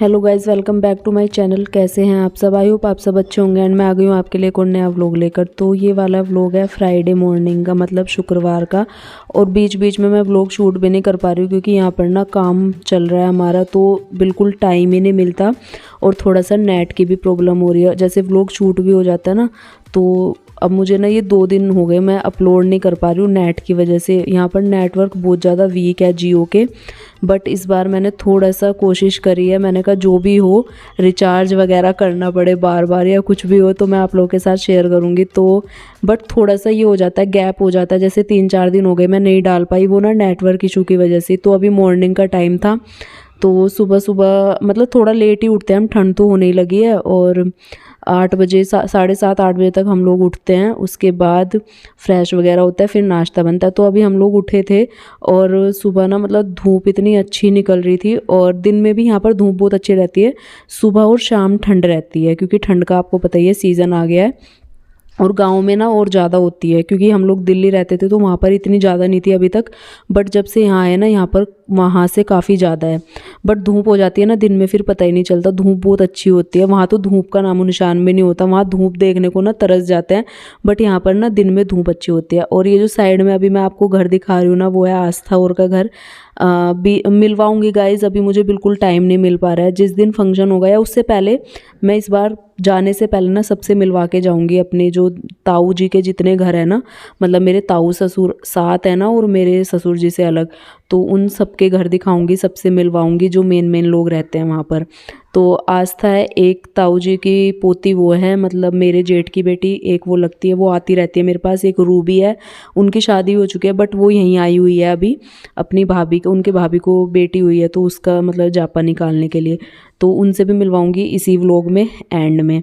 Hello guys, welcome back to my channel. कैसे हैं आप सब? आई होप आप सब अच्छे होंगे। एंड मैं आ गई हूँ आपके लिए एक और नया व्लॉग लेकर। तो ये वाला व्लॉग है फ्राइडे मॉर्निंग का, मतलब शुक्रवार का। और बीच बीच में मैं व्लॉग शूट भी नहीं कर पा रही हूँ क्योंकि यहाँ पर ना काम चल रहा है हमारा, तो बिल्कुल टाइम ही नहीं मिलता। और थोड़ा सा नेट की भी प्रॉब्लम हो रही है, जैसे व्लॉग शूट भी हो जाता है ना, तो अब मुझे ना ये 2 दिन हो गए मैं अपलोड नहीं कर पा रही हूँ नेट की वजह से। यहाँ पर नेटवर्क बहुत ज़्यादा वीक है जियो के। बट इस बार मैंने थोड़ा सा कोशिश करी है, मैंने कहा जो भी हो रिचार्ज वगैरह करना पड़े बार बार या कुछ भी हो तो मैं आप लोगों के साथ शेयर करूँगी। तो बट थोड़ा सा ये हो जाता है, गैप हो जाता है, जैसे 3-4 दिन हो गए मैं नहीं डाल पाई, वो ना नेटवर्क इशू की वजह से। तो अभी मॉर्निंग का टाइम था, तो सुबह सुबह मतलब थोड़ा लेट ही उठते हैं हम, ठंड तो होने ही लगी है। और 8 बजे 7:30-8 बजे तक हम लोग उठते हैं। उसके बाद फ्रेश वगैरह होता है, फिर नाश्ता बनता है। तो अभी हम लोग उठे थे और सुबह ना मतलब धूप इतनी अच्छी निकल रही थी। और दिन में भी यहाँ पर धूप बहुत अच्छी रहती है, सुबह और शाम ठंड रहती है क्योंकि ठंड का आपको पता ही है सीज़न आ गया है। और गाँव में ना और ज़्यादा होती है क्योंकि हम लोग दिल्ली रहते थे तो वहाँ पर इतनी ज़्यादा नहीं थी अभी तक। बट जब से यहाँ आए ना, यहाँ पर वहाँ से काफ़ी ज़्यादा है। बट धूप हो जाती है ना दिन में, फिर पता ही नहीं चलता, धूप बहुत अच्छी होती है। वहाँ तो धूप का नामो निशान भी नहीं होता, वहाँ धूप देखने को ना तरस जाते हैं। बट यहाँ पर ना दिन में धूप अच्छी होती है। और ये जो साइड में अभी मैं आपको घर दिखा रही हूँ ना, वो है आस्था और का घर। भी मिलवाऊंगी गाइज, अभी मुझे बिल्कुल टाइम नहीं मिल पा रहा है। जिस दिन फंक्शन होगा या उससे पहले, मैं इस बार जाने से पहले ना सबसे मिलवा के जाऊंगी। अपने जो ताऊ जी के जितने घर है ना, मतलब मेरे ताऊ ससुर साथ है ना और मेरे ससुर जी से अलग, तो उन सबके घर दिखाऊंगी, सबसे मिलवाऊंगी जो मेन मेन लोग रहते हैं वहाँ पर। तो आस्था है, एक ताऊ जी की पोती वो है, मतलब मेरे जेठ की बेटी एक वो लगती है, वो आती रहती है मेरे पास। एक रूबी है, उनकी शादी हो चुकी है बट वो यहीं आई हुई है अभी, अपनी भाभी को, उनके भाभी को बेटी हुई है तो उसका मतलब जापा निकालने के लिए। तो उनसे भी मिलवाऊंगी इसी व्लॉग में एंड में।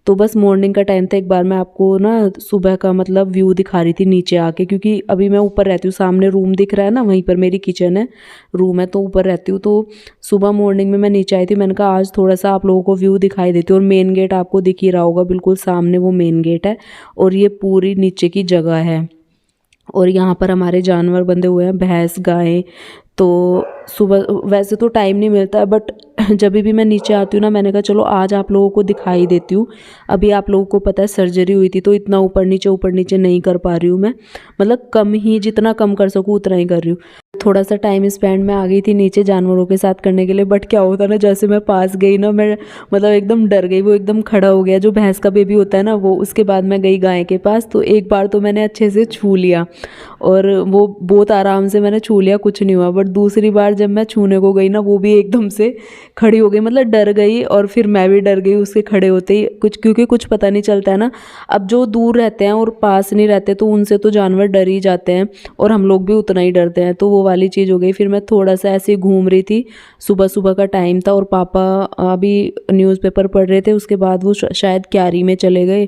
तो बस मॉर्निंग का टाइम था, एक बार मैं आपको ना सुबह का मतलब व्यू दिखा रही थी नीचे आके, क्योंकि अभी मैं ऊपर रहती हूँ, सामने रूम दिख रहा है ना, वहीं पर मेरी किचन है, रूम है, तो ऊपर रहती हूँ। तो सुबह मॉर्निंग में मैं नीचे आई थी, मैंने कहा आज थोड़ा सा आप लोगों को व्यू दिखाई देती हूँ। और मेन गेट आपको दिख ही रहा होगा, बिल्कुल सामने वो मेन गेट है और ये पूरी नीचे की जगह है। और यहाँ पर हमारे जानवर बंधे हुए हैं, भैंस गाय। तो सुबह वैसे तो टाइम नहीं मिलता है बट जब भी मैं नीचे आती हूँ ना, मैंने कहा चलो आज आप लोगों को दिखाई देती हूँ। अभी आप लोगों को पता है सर्जरी हुई थी तो इतना ऊपर नीचे नहीं कर पा रही हूँ मैं, मतलब कम ही, जितना कम कर सकूँ उतना ही कर रही हूँ। थोड़ा सा टाइम स्पेंड में आ गई थी नीचे जानवरों के साथ करने के लिए। बट क्या होता ना, जैसे मैं पास गई ना, मैं मतलब एकदम डर गई, वो एकदम खड़ा हो गया, जो भैंस का बेबी होता है ना वो। उसके बाद मैं गई गाय के पास, तो एक बार तो मैंने अच्छे से छू लिया और वो बहुत आराम से मैंने छू लिया, कुछ नहीं हुआ। बट दूसरी बार जब मैं छूने को गई ना, वो भी एकदम से खड़ी हो गई, मतलब डर गई। और फिर मैं भी डर गई उसके खड़े होते ही, कुछ क्योंकि कुछ पता नहीं चलता है ना। अब जो दूर रहते हैं और पास नहीं रहते तो उनसे तो जानवर डर ही जाते हैं और हम लोग भी उतना ही डरते हैं, तो वो वाली चीज़ हो गई। फिर मैं थोड़ा सा ऐसे घूम रही थी, सुबह सुबह का टाइम था और पापा अभी न्यूज़पेपर पढ़ रहे थे, उसके बाद वो शायद क्यारी में चले गए।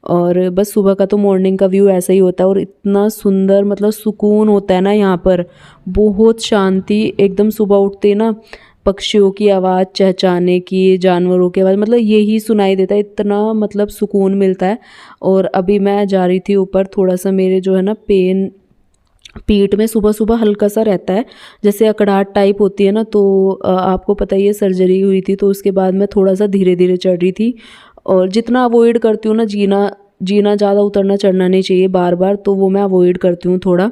और बस सुबह का तो मॉर्निंग का व्यू ऐसा ही होता है और इतना सुंदर, मतलब सुकून होता है ना यहाँ पर, बहुत शांति एकदम। सुबह उठते ही ना पक्षियों की आवाज़, चहचहाने की, जानवरों की आवाज़, मतलब यही सुनाई देता है, इतना मतलब सुकून मिलता है। और अभी मैं जा रही थी ऊपर, थोड़ा सा मेरे जो है ना पेन पीठ में सुबह सुबह हल्का सा रहता है, जैसे अकड़ाहट टाइप होती है ना। तो आपको पता ही है सर्जरी हुई थी तो उसके बाद मैं थोड़ा सा धीरे धीरे चढ़ रही थी। और जितना अवॉइड करती हूँ ना, जीना जीना ज़्यादा उतरना चढ़ना नहीं चाहिए बार बार, तो वो मैं अवॉइड करती हूँ थोड़ा।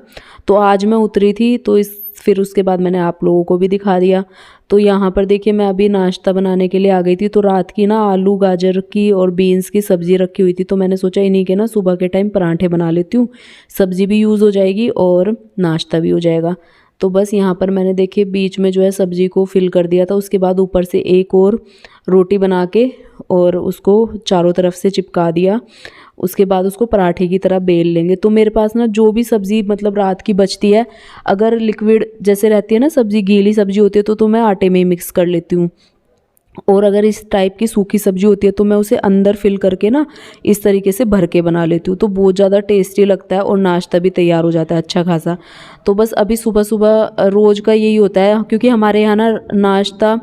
तो आज मैं उतरी थी तो फिर उसके बाद मैंने आप लोगों को भी दिखा दिया। तो यहाँ पर देखिए मैं अभी नाश्ता बनाने के लिए आ गई थी। तो रात की ना आलू गाजर की और बीन्स की सब्ज़ी रखी हुई थी, तो मैंने सोचा इन्हीं के ना सुबह के टाइम पराठे बना लेती हूँ, सब्ज़ी भी यूज़ हो जाएगी और नाश्ता भी हो जाएगा। तो बस यहाँ पर मैंने देखिए बीच में जो है सब्ज़ी को फिल कर दिया था, उसके बाद ऊपर से एक और रोटी बना के और उसको चारों तरफ से चिपका दिया। उसके बाद उसको पराठे की तरह बेल लेंगे। तो मेरे पास ना जो भी सब्ज़ी मतलब रात की बचती है, अगर लिक्विड जैसे रहती है ना सब्ज़ी, गीली सब्ज़ी होती है तो मैं आटे में ही मिक्स कर लेती हूँ। और अगर इस टाइप की सूखी सब्जी होती है तो मैं उसे अंदर फिल करके ना इस तरीके से भर के बना लेती हूँ, तो बहुत ज़्यादा टेस्टी लगता है और नाश्ता भी तैयार हो जाता है अच्छा खासा। तो बस अभी सुबह सुबह रोज़ का यही होता है, क्योंकि हमारे यहाँ ना नाश्ता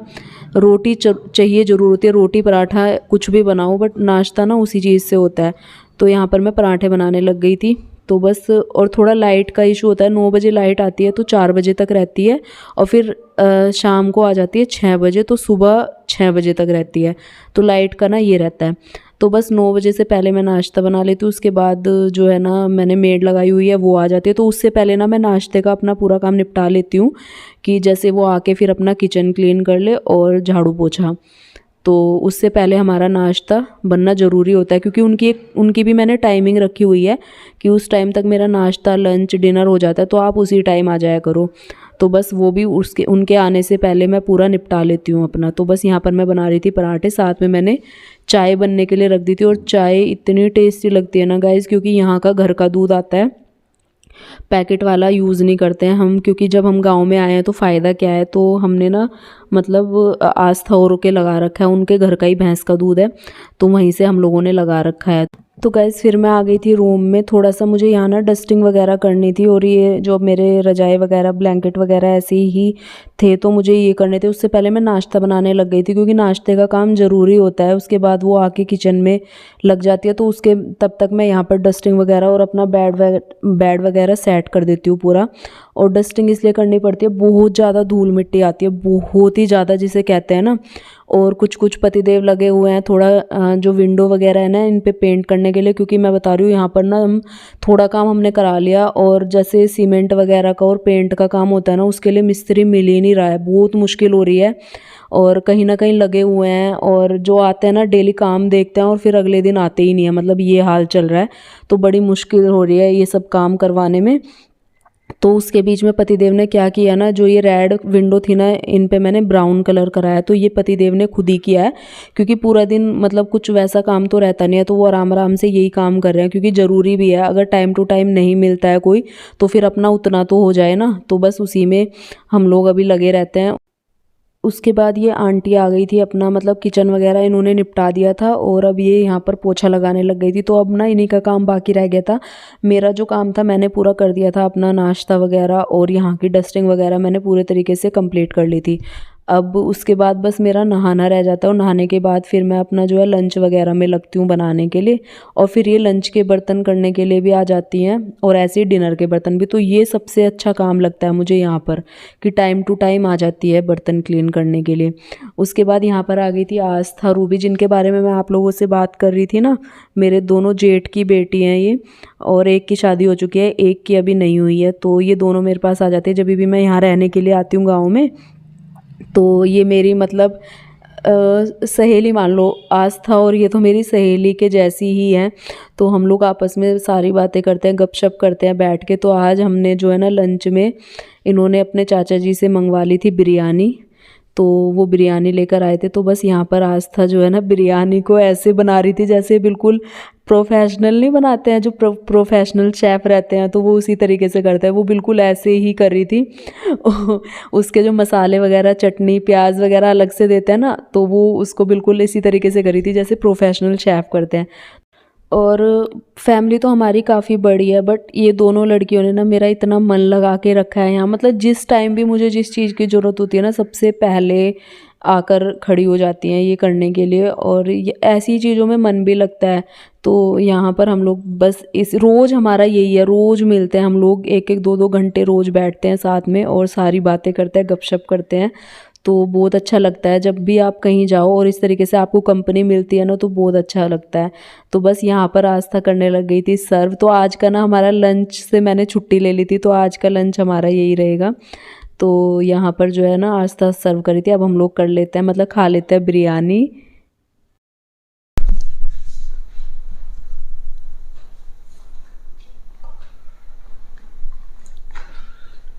रोटी चाहिए ज़रूर होती है, रोटी पराठा कुछ भी बनाओ बट नाश्ता ना उसी चीज़ से होता है। तो यहाँ पर मैं पराठे बनाने लग गई थी। तो बस और थोड़ा लाइट का इशू होता है, 9 बजे लाइट आती है तो 4 बजे तक रहती है और फिर शाम को आ जाती है 6 बजे, तो सुबह 6 बजे तक रहती है। तो लाइट का ना ये रहता है। तो बस 9 बजे से पहले मैं नाश्ता बना लेती हूँ। उसके बाद जो है ना मैंने मेड लगाई हुई है, वो आ जाती है। तो उससे पहले ना मैं नाश्ते का अपना पूरा काम निपटा लेती हूँ कि जैसे वो आके फिर अपना किचन क्लीन कर ले और झाड़ू पोछा। तो उससे पहले हमारा नाश्ता बनना ज़रूरी होता है, क्योंकि उनकी भी मैंने टाइमिंग रखी हुई है कि उस टाइम तक मेरा नाश्ता लंच डिनर हो जाता है, तो आप उसी टाइम आ जाया करो। तो बस वो भी उनके आने से पहले मैं पूरा निपटा लेती हूँ अपना। तो बस यहाँ पर मैं बना रही थी पराठे, साथ में मैंने चाय बनने के लिए रख दी थी। और चाय इतनी टेस्टी लगती है ना गाइज़, क्योंकि यहाँ का घर का दूध आता है, पैकेट वाला यूज़ नहीं करते हैं हम। क्योंकि जब हम गांव में आए हैं तो फ़ायदा क्या है, तो हमने ना मतलब आस्था और के लगा रखा है, उनके घर का ही भैंस का दूध है, तो वहीं से हम लोगों ने लगा रखा है। तो गाइज़ फिर मैं आ गई थी रूम में, थोड़ा सा मुझे यहाँ ना डस्टिंग वगैरह करनी थी, और ये जो मेरे रजाई वगैरह ब्लैंकेट वगैरह ऐसे ही थे तो मुझे ये करने थे। उससे पहले मैं नाश्ता बनाने लग गई थी, क्योंकि नाश्ते का काम ज़रूरी होता है। उसके बाद वो आके किचन में लग जाती है, तो उसके तब तक मैं यहाँ पर डस्टिंग वगैरह और अपना बेड वगैरह सेट कर देती हूँ पूरा। और डस्टिंग इसलिए करनी पड़ती है, बहुत ज़्यादा धूल मिट्टी आती है, बहुत ही ज़्यादा जिसे कहते हैं ना। और कुछ कुछ पतिदेव लगे हुए हैं, थोड़ा जो विंडो वगैरह है ना इन पे पेंट करने के लिए, क्योंकि मैं बता रही हूँ यहाँ पर ना हम थोड़ा काम हमने करा लिया, और जैसे सीमेंट वगैरह का और पेंट का काम होता है ना, उसके लिए मिस्त्री मिल ही नहीं रहा है, बहुत मुश्किल हो रही है। और कहीं ना कहीं लगे हुए हैं, और जो आते हैं ना डेली काम देखते हैं और फिर अगले दिन आते ही नहीं है, मतलब ये हाल चल रहा है। तो बड़ी मुश्किल हो रही है ये सब काम करवाने में। तो उसके बीच में पतिदेव ने क्या किया ना, जो ये रेड विंडो थी ना, इन पे मैंने ब्राउन कलर कराया। तो ये पतिदेव ने खुद ही किया है, क्योंकि पूरा दिन मतलब कुछ वैसा काम तो रहता नहीं है, तो वो आराम आराम से यही काम कर रहे हैं, क्योंकि ज़रूरी भी है। अगर टाइम टू टाइम नहीं मिलता है कोई, तो फिर अपना उतना तो हो जाए ना। तो बस उसी में हम लोग अभी लगे रहते हैं। उसके बाद ये आंटी आ गई थी, अपना मतलब किचन वगैरह इन्होंने निपटा दिया था, और अब ये यहाँ पर पोछा लगाने लग गई थी। तो अब ना इन्हीं का काम बाकी रह गया था। मेरा जो काम था मैंने पूरा कर दिया था, अपना नाश्ता वगैरह और यहाँ की डस्टिंग वगैरह मैंने पूरे तरीके से कंप्लीट कर ली थी। अब उसके बाद बस मेरा नहाना रह जाता है, और नहाने के बाद फिर मैं अपना जो है लंच वगैरह में लगती हूँ बनाने के लिए। और फिर ये लंच के बर्तन करने के लिए भी आ जाती हैं, और ऐसे ही डिनर के बर्तन भी। तो ये सबसे अच्छा काम लगता है मुझे यहाँ पर, कि टाइम टू टाइम आ जाती है बर्तन क्लीन करने के लिए। उसके बाद यहाँ पर आ गई थी आस्था रूबी, जिनके बारे में मैं आप लोगों से बात कर रही थी ना। मेरे दोनों जेठ की बेटी हैं ये, और एक की शादी हो चुकी है, एक की अभी नहीं हुई है। तो ये दोनों मेरे पास आ जाती है जब भी मैं यहाँ रहने के लिए आती हूँ गाँव में। तो ये मेरी मतलब सहेली मान लो आस्था, और ये तो मेरी सहेली के जैसी ही है। तो हम लोग आपस में सारी बातें करते हैं, गपशप करते हैं बैठ के। तो आज हमने जो है ना लंच में इन्होंने अपने चाचा जी से मंगवा ली थी बिरयानी, तो वो बिरयानी लेकर आए थे। तो बस यहाँ पर आस्था जो है ना बिरयानी को ऐसे बना रही थी जैसे बिल्कुल प्रोफेशनल नहीं बनाते हैं, जो प्रोफेशनल शेफ़ रहते हैं, तो वो उसी तरीके से करते हैं, वो बिल्कुल ऐसे ही कर रही थी। उसके जो मसाले वगैरह चटनी प्याज वगैरह अलग से देते हैं ना, तो वो उसको बिल्कुल इसी तरीके से कर रही थी जैसे प्रोफेशनल शेफ़ करते हैं। और फैमिली तो हमारी काफ़ी बड़ी है, बट ये दोनों लड़कियों ने ना मेरा इतना मन लगा के रखा है यहाँ। मतलब जिस टाइम भी मुझे जिस चीज़ की ज़रूरत होती है ना, सबसे पहले आकर खड़ी हो जाती हैं ये करने के लिए, और ये ऐसी चीज़ों में मन भी लगता है। तो यहाँ पर हम लोग बस इस रोज़ हमारा यही है, रोज़ मिलते हैं हम लोग, एक एक दो दो घंटे रोज़ बैठते हैं साथ में और सारी बातें करते हैं, गपशप करते हैं। तो बहुत अच्छा लगता है जब भी आप कहीं जाओ और इस तरीके से आपको कंपनी मिलती है ना, तो बहुत अच्छा लगता है। तो बस यहाँ पर आस्था करने लग गई थी सर्व। तो आज का ना हमारा लंच से मैंने छुट्टी ले ली थी, तो आज का लंच हमारा यही रहेगा। तो यहाँ पर जो है ना आस्था सर्व करी थी। अब हम लोग कर लेते हैं, मतलब खा लेते हैं बिरयानी।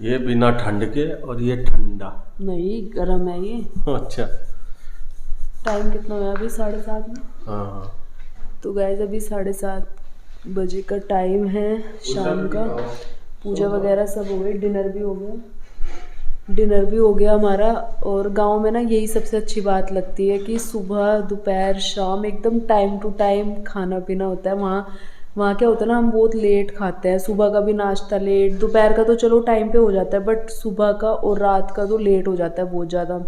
ये बिना ठंड के, और ये ठंडा नहीं गर्म है ये। अच्छा, टाइम कितना हुआ अभी? 7:30 में। हाँ। तो गाइस अभी 7:30 बजे का टाइम है शाम का। पूजा वगैरह सब हो गई, डिनर भी हो गया हमारा। और गांव में ना यही सबसे अच्छी बात लगती है कि सुबह दोपहर शाम एकदम टाइम टू टाइम खाना पीना होता है। वहाँ क्या होता है ना, हम बहुत लेट खाते हैं, सुबह का भी नाश्ता लेट, दोपहर का तो चलो टाइम पे हो जाता है, बट सुबह का और रात का तो लेट हो जाता है बहुत ज़्यादा।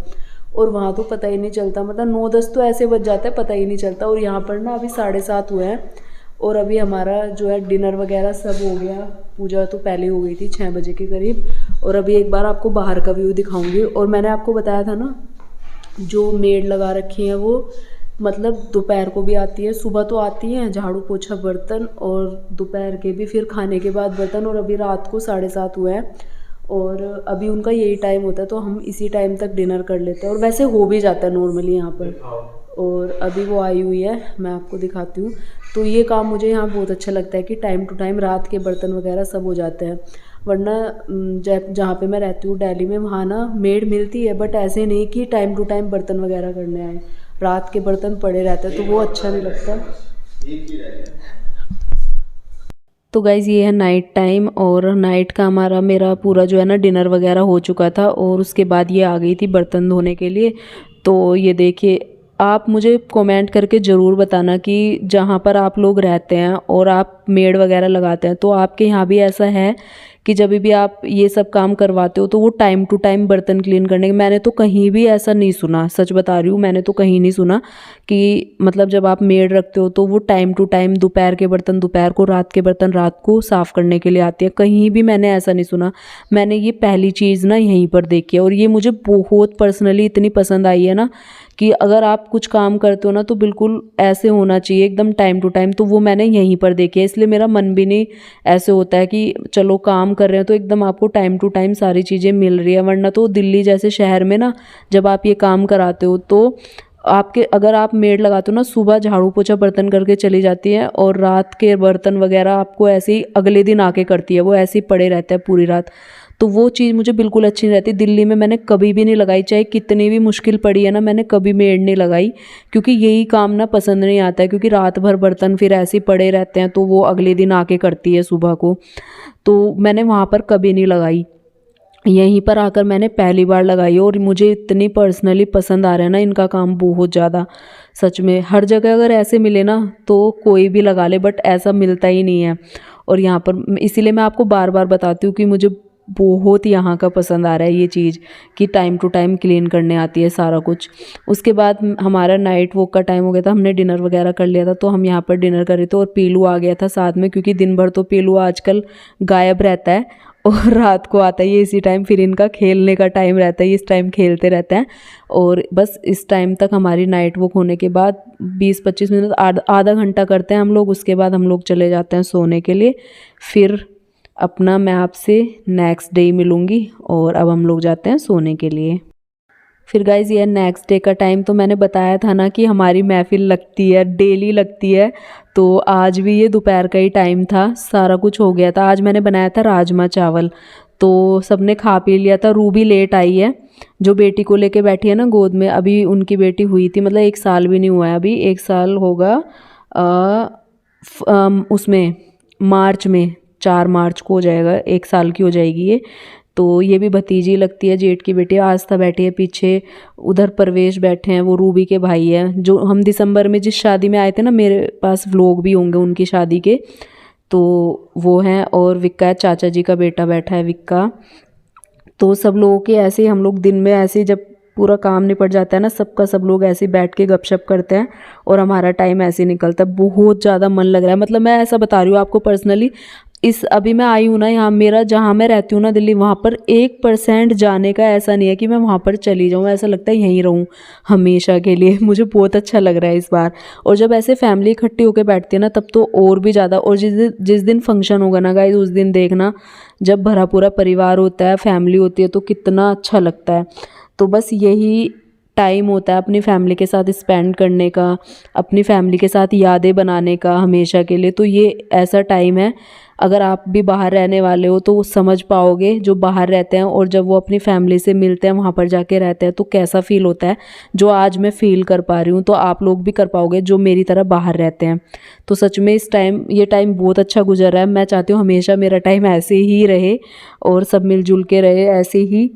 और वहाँ तो पता ही नहीं चलता, मतलब 9-10 तो ऐसे बज जाता है, पता ही नहीं चलता। और यहाँ पर ना अभी 7:30 हुए हैं, और अभी हमारा जो है डिनर वगैरह सब हो गया। पूजा तो पहले हो गई थी 6 बजे के करीब। और अभी एक बार आपको बाहर का व्यू दिखाऊंगी। और मैंने आपको बताया था ना, जो मेड लगा रखी हैं वो मतलब दोपहर को भी आती है, सुबह तो आती हैं झाड़ू पोछा बर्तन, और दोपहर के भी, फिर खाने के बाद बर्तन। और अभी रात को 7:30 हुए हैं और अभी उनका यही टाइम होता है, तो हम इसी टाइम तक डिनर कर लेते हैं। और वैसे हो भी जाता है नॉर्मली यहाँ पर। और अभी वो आई हुई है, मैं आपको दिखाती हूँ। तो ये काम मुझे यहाँ बहुत अच्छा लगता है कि टाइम टू टाइम रात के बर्तन वगैरह सब हो जाते हैं। वरना जहाँ पे मैं रहती हूँ दिल्ली में, वहाँ ना मेड मिलती है, बट ऐसे नहीं कि टाइम टू टाइम बर्तन वगैरह करने आए। रात के बर्तन पड़े रहते हैं, तो वो अच्छा नहीं लगता। तो गाइज़ ये है नाइट टाइम, और नाइट का मेरा पूरा जो है ना डिनर वगैरह हो चुका था। और उसके बाद ये आ गई थी बर्तन धोने के लिए। तो ये देखिए, आप मुझे कमेंट करके ज़रूर बताना कि जहाँ पर आप लोग रहते हैं और आप मेड वगैरह लगाते हैं, तो आपके यहाँ भी ऐसा है कि जब भी आप ये सब काम करवाते हो तो वो टाइम टू टाइम बर्तन क्लीन करने के। मैंने तो कहीं भी ऐसा नहीं सुना, सच बता रही हूँ, मैंने तो कहीं नहीं सुना कि मतलब जब आप मेड रखते हो तो वो टाइम टू टाइम दोपहर के बर्तन दोपहर को, रात के बर्तन रात को साफ़ करने के लिए आती है। कहीं भी मैंने ऐसा नहीं सुना। मैंने ये पहली चीज़ ना यहीं पर देखी है, और ये मुझे बहुत पर्सनली इतनी पसंद आई है ना कि अगर आप कुछ काम करते हो ना तो बिल्कुल ऐसे होना चाहिए एकदम टाइम टू टाइम। तो वो मैंने यहीं पर देखी है, इसलिए मेरा मन भी नहीं ऐसे होता है कि चलो काम कर रहे हैं तो एकदम आपको टाइम टू टाइम सारी चीज़ें मिल रही है। वरना तो दिल्ली जैसे शहर में ना, जब आप ये काम कराते हो तो आपके, अगर आप मेड लगाते हो ना, सुबह झाड़ू पोछा बर्तन करके चली जाती है और रात के बर्तन वगैरह आपको ऐसे ही अगले दिन आके करती है, वो ऐसे ही पड़े रहते हैं पूरी रात। तो वो चीज़ मुझे बिल्कुल अच्छी नहीं रहती। दिल्ली में मैंने कभी भी नहीं लगाई, चाहे कितनी भी मुश्किल पड़ी है ना, मैंने कभी मेड नहीं लगाई, क्योंकि यही काम ना पसंद नहीं आता है। क्योंकि रात भर बर्तन फिर ऐसे ही पड़े रहते हैं, तो वो अगले दिन आके करती है सुबह को। तो मैंने वहाँ पर कभी नहीं लगाई, यहीं पर आकर मैंने पहली बार लगाई। और मुझे इतनी पर्सनली पसंद आ रहा है ना इनका काम, बहुत ज़्यादा। सच में हर जगह अगर ऐसे मिले ना तो कोई भी लगा ले, बट ऐसा मिलता ही नहीं है। और यहाँ पर इसीलिए मैं आपको बार बार बताती हूँ कि मुझे बहुत यहाँ का पसंद आ रहा है ये चीज़ कि टाइम टू टाइम क्लीन करने आती है सारा कुछ। उसके बाद हमारा नाइट वॉक का टाइम हो गया था, हमने डिनर वगैरह कर लिया था, तो हम यहाँ पर डिनर कर रहे थे। और पीलू आ गया था साथ में, क्योंकि दिन भर तो पीलू आजकल गायब रहता है और रात को आता है ये इसी टाइम, फिर इनका खेलने का टाइम रहता है, इस टाइम खेलते रहते हैं। और बस इस टाइम तक हमारी नाइट वॉक होने के बाद 20-25 मिनट, आधा घंटा करते हैं हम लोग। उसके बाद हम लोग चले जाते हैं सोने के लिए। फिर अपना मैं आपसे नेक्स्ट डे मिलूँगी, और अब हम लोग जाते हैं सोने के लिए। फिर गाइज़ ये नेक्स्ट डे का टाइम, तो मैंने बताया था ना कि हमारी महफिल लगती है, डेली लगती है। तो आज भी ये दोपहर का ही टाइम था, सारा कुछ हो गया था। आज मैंने बनाया था राजमा चावल, तो सबने खा पी लिया था। रूबी लेट आई है, जो बेटी को लेके बैठी है ना गोद में, अभी उनकी बेटी हुई थी, मतलब 1 साल भी नहीं हुआ है, अभी 1 साल होगा उसमें मार्च में, 4 मार्च को हो जाएगा, 1 साल की हो जाएगी ये। तो ये भी भतीजी लगती है, जेठ की बेटी। आस्था बैठी है पीछे, उधर परवेश बैठे हैं, वो रूबी के भाई हैं, जो हम दिसंबर में जिस शादी में आए थे ना, मेरे पास व्लॉग भी होंगे उनकी शादी के, तो वो हैं। और विक्का, चाचा जी का बेटा बैठा है विक्का। तो सब लोगों के ऐसे ही हम लोग दिन में ऐसे ही, जब पूरा काम निपट जाता है ना सबका, सब लोग ऐसे ही बैठ के गपशप करते हैं और हमारा टाइम ऐसे ही निकलता है। बहुत ज़्यादा मन लग रहा है, मतलब मैं ऐसा बता रही हूँ आपको पर्सनली। अभी मैं आई हूँ ना यहाँ, मेरा जहाँ मैं रहती हूँ ना दिल्ली, वहाँ पर 1% जाने का ऐसा नहीं है कि मैं वहाँ पर चली जाऊँ। ऐसा लगता है यहीं रहूँ हमेशा के लिए। मुझे बहुत अच्छा लग रहा है इस बार। और जब ऐसे फैमिली इकट्ठी होकर बैठती है ना, तब तो और भी ज़्यादा। और जिस दिन फंक्शन होगा ना गाइस, उस दिन देखना, जब भरा पूरा परिवार होता है, फैमिली होती है, तो कितना अच्छा लगता है। तो बस यही टाइम होता है अपनी फैमिली के साथ स्पेंड करने का, अपनी फैमिली के साथ यादें बनाने का हमेशा के लिए। तो ये ऐसा टाइम है, अगर आप भी बाहर रहने वाले हो तो वो समझ पाओगे, जो बाहर रहते हैं और जब वो अपनी फैमिली से मिलते हैं, वहाँ पर जाके रहते हैं, तो कैसा फ़ील होता है। जो आज मैं फ़ील कर पा रही हूँ, तो आप लोग भी कर पाओगे जो मेरी तरह बाहर रहते हैं। तो सच में ये टाइम बहुत अच्छा गुजर रहा है। मैं चाहती हूँ हमेशा मेरा टाइम ऐसे ही रहे और सब मिलजुल के रहे ऐसे ही।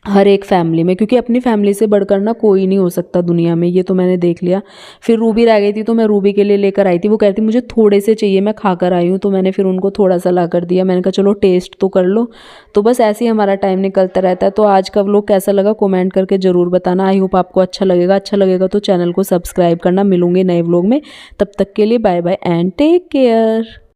हर एक फैमिली में, क्योंकि अपनी फैमिली से बढ़कर ना कोई नहीं हो सकता दुनिया में, ये तो मैंने देख लिया। फिर रूबी रह गई थी तो मैं रूबी के लिए लेकर आई थी, वो कहती मुझे थोड़े से चाहिए, मैं खा कर आई हूँ, तो मैंने फिर उनको थोड़ा सा ला कर दिया। मैंने कहा चलो टेस्ट तो कर लो। तो बस ऐसे ही हमारा टाइम निकलता रहता है। तो आज का व्लॉग कैसा लगा कमेंट करके ज़रूर बताना। आई होप आपको अच्छा लगेगा तो चैनल को सब्सक्राइब करना। मिलूंगे नए व्लॉग में, तब तक के लिए bye bye and take care.